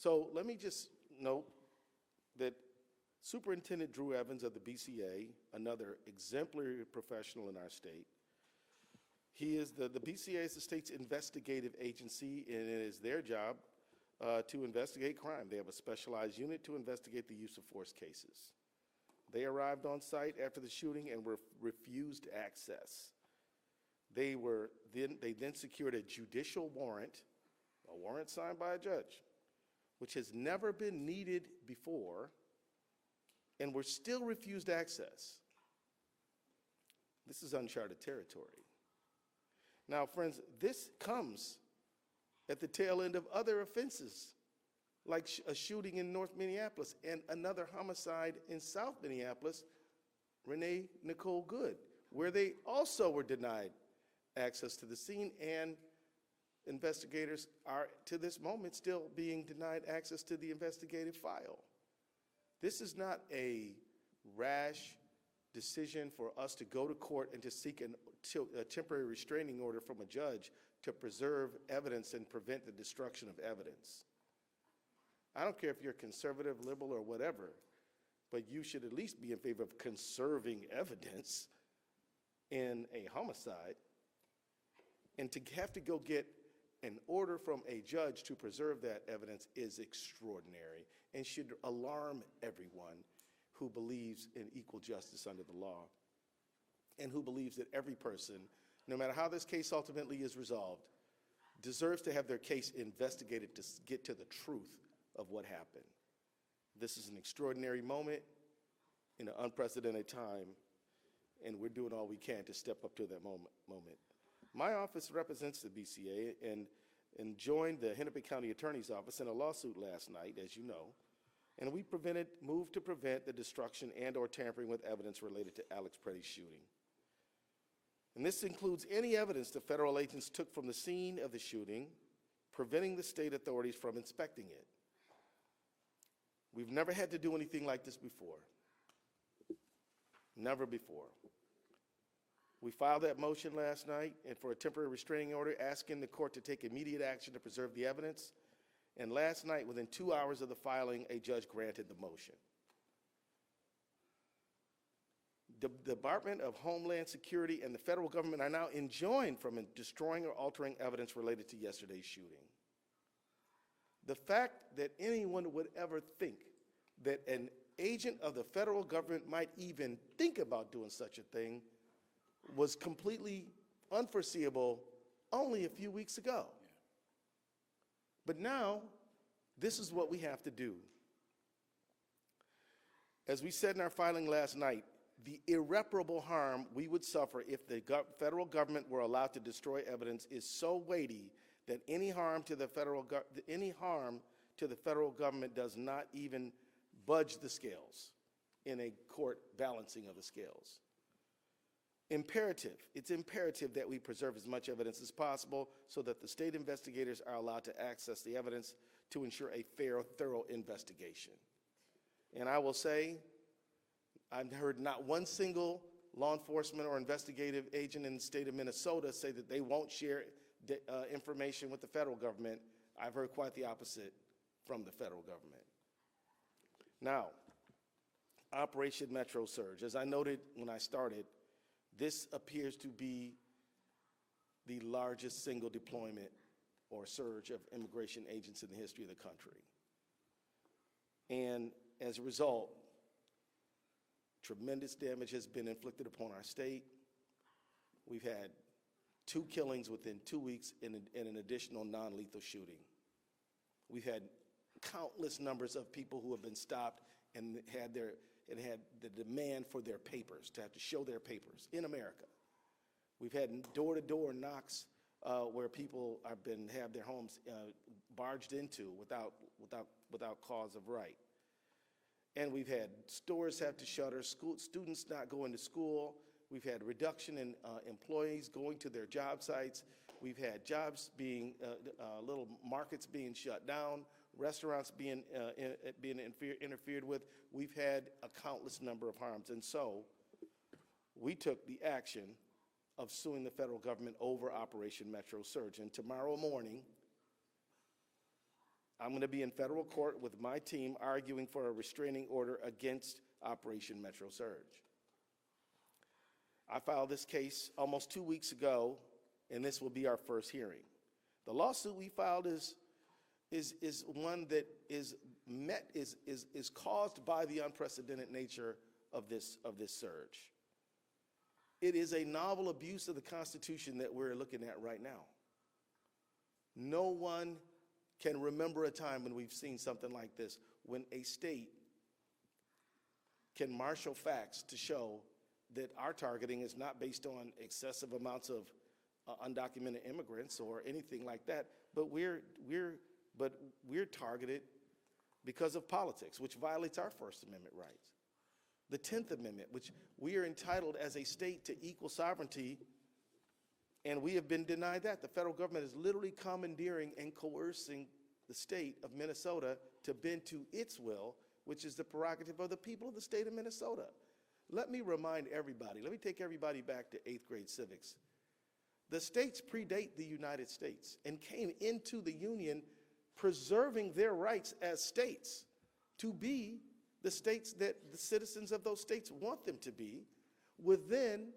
So let me just note that Superintendent Drew Evans of the BCA, another exemplary professional in our state, he is the BCA is the state's investigative agency, and it is their job to investigate crime. They have a specialized unit to investigate the use of force cases. They arrived on site after the shooting and were refused access. They then secured a judicial warrant, a warrant signed by a judge, which has never been needed before, and were still refused access. This is uncharted territory. Now, friends, this comes at the tail end of other offenses, like a shooting in North Minneapolis and another homicide in South Minneapolis, Renee Nicole Good, where they also were denied access to the scene, and investigators are, to this moment, still being denied access to the investigative file. This is not a rash decision for us to go to court and to seek a temporary restraining order from a judge to preserve evidence and prevent the destruction of evidence. I don't care if you're conservative, liberal, or whatever, but you should at least be in favor of conserving evidence in a homicide. And to have to go get an order from a judge to preserve that evidence is extraordinary and should alarm everyone who believes in equal justice under the law and who believes that every person, no matter how this case ultimately is resolved, deserves to have their case investigated to get to the truth of what happened. This is an extraordinary moment in an unprecedented time, and we're doing all we can to step up to that moment. My office represents the BCA and joined the Hennepin County Attorney's Office in a lawsuit last night, as you know, and we moved to prevent the destruction and or tampering with evidence related to Alex Pretti's shooting. And this includes any evidence the federal agents took from the scene of the shooting, preventing the state authorities from inspecting it. We've never had to do anything like this before. Never before. We filed that motion last night and for a temporary restraining order asking the court to take immediate action to preserve the evidence. And last night, within 2 hours of the filing, a judge granted the motion. The Department of Homeland Security and the federal government are now enjoined from destroying or altering evidence related to yesterday's shooting. The fact that anyone would ever think that an agent of the federal government might even think about doing such a thing was completely unforeseeable only a few weeks ago. But now, this is what we have to do. As we said in our filing last night, the irreparable harm we would suffer if the federal government were allowed to destroy evidence is so weighty that any harm to the federal government does not even budge the scales in a court balancing of the scales. It's imperative that we preserve as much evidence as possible so that the state investigators are allowed to access the evidence to ensure a fair, thorough investigation. And I will say, I've heard not one single law enforcement or investigative agent in the state of Minnesota say that they won't share information with the federal government. I've heard quite the opposite from the federal government. Now, Operation Metro Surge. As I noted when I started, this appears to be the largest single deployment or surge of immigration agents in the history of the country. And as a result, tremendous damage has been inflicted upon our state. We've had 2 killings within 2 weeks and an additional non-lethal shooting. We've had countless numbers of people who have been stopped and had the demand for their papers, to have to show their papers in America. We've had door-to-door knocks where people have their homes barged into without cause of right. And we've had stores have to shutter, students not going to school. We've had reduction in employees going to their job sites. We've had jobs being, little markets being shut down, restaurants being interfered with. We've had a countless number of harms. And so we took the action of suing the federal government over Operation Metro Surge. And tomorrow morning, I'm going to be in federal court with my team arguing for a restraining order against Operation Metro Surge. I filed this case almost 2 weeks ago, and this will be our first hearing. The lawsuit we filed is one that is caused by the unprecedented nature of this surge. It is a novel abuse of the Constitution that we're looking at right now. No one can remember a time when we've seen something like this, when a state can marshal facts to show that our targeting is not based on excessive amounts of undocumented immigrants or anything like that, but we're targeted because of politics, which violates our First Amendment rights. The 10th Amendment, which we are entitled as a state to equal sovereignty, and we have been denied that. The federal government is literally commandeering and coercing the state of Minnesota to bend to its will, which is the prerogative of the people of the state of Minnesota. Let me remind everybody, let me take everybody back to 8th grade civics. The states predate the United States and came into the Union preserving their rights as states to be the states that the citizens of those states want them to be within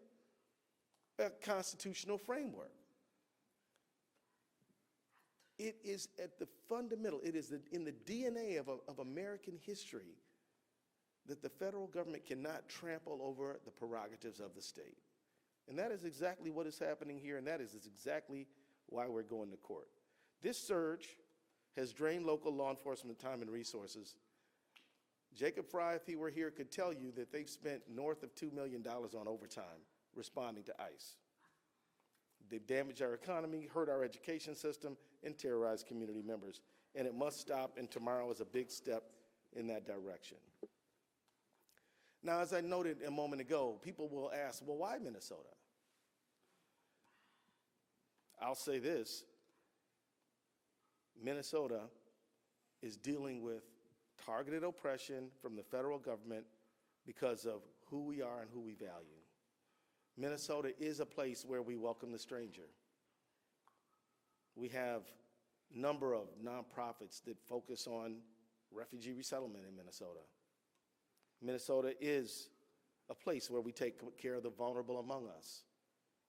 a constitutional framework. It is at the fundamental, it is in the DNA of American history that the federal government cannot trample over the prerogatives of the state. And that is exactly what is happening here, and that is exactly why we're going to court. This surge has drained local law enforcement time and resources. Jacob Fry, if he were here, could tell you that they've spent north of $2 million on overtime responding to ICE. They've damaged our economy, hurt our education system, and terrorized community members. And it must stop, and tomorrow is a big step in that direction. Now, as I noted a moment ago, people will ask, well, why Minnesota? I'll say this. Minnesota is dealing with targeted oppression from the federal government because of who we are and who we value. Minnesota is a place where we welcome the stranger. We have a number of nonprofits that focus on refugee resettlement in Minnesota. Minnesota is a place where we take care of the vulnerable among us.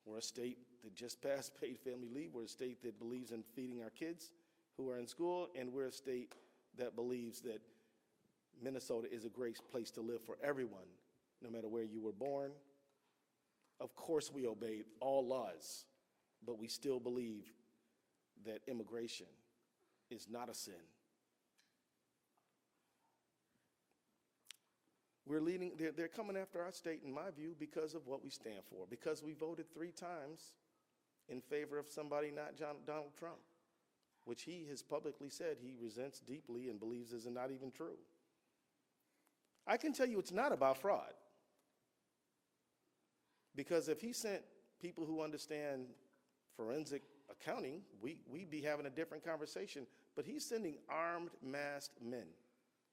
We're a state that just passed paid family leave. We're a state that believes in feeding our kids who are in school, and we're a state that believes that Minnesota is a great place to live for everyone, no matter where you were born. Of course, we obey all laws, but we still believe that immigration is not a sin. They're coming after our state, in my view, because of what we stand for, because we voted 3 times in favor of somebody not Donald Trump, which he has publicly said he resents deeply and believes is not even true. I can tell you it's not about fraud, because if he sent people who understand forensic accounting, we'd be having a different conversation, but he's sending armed, masked men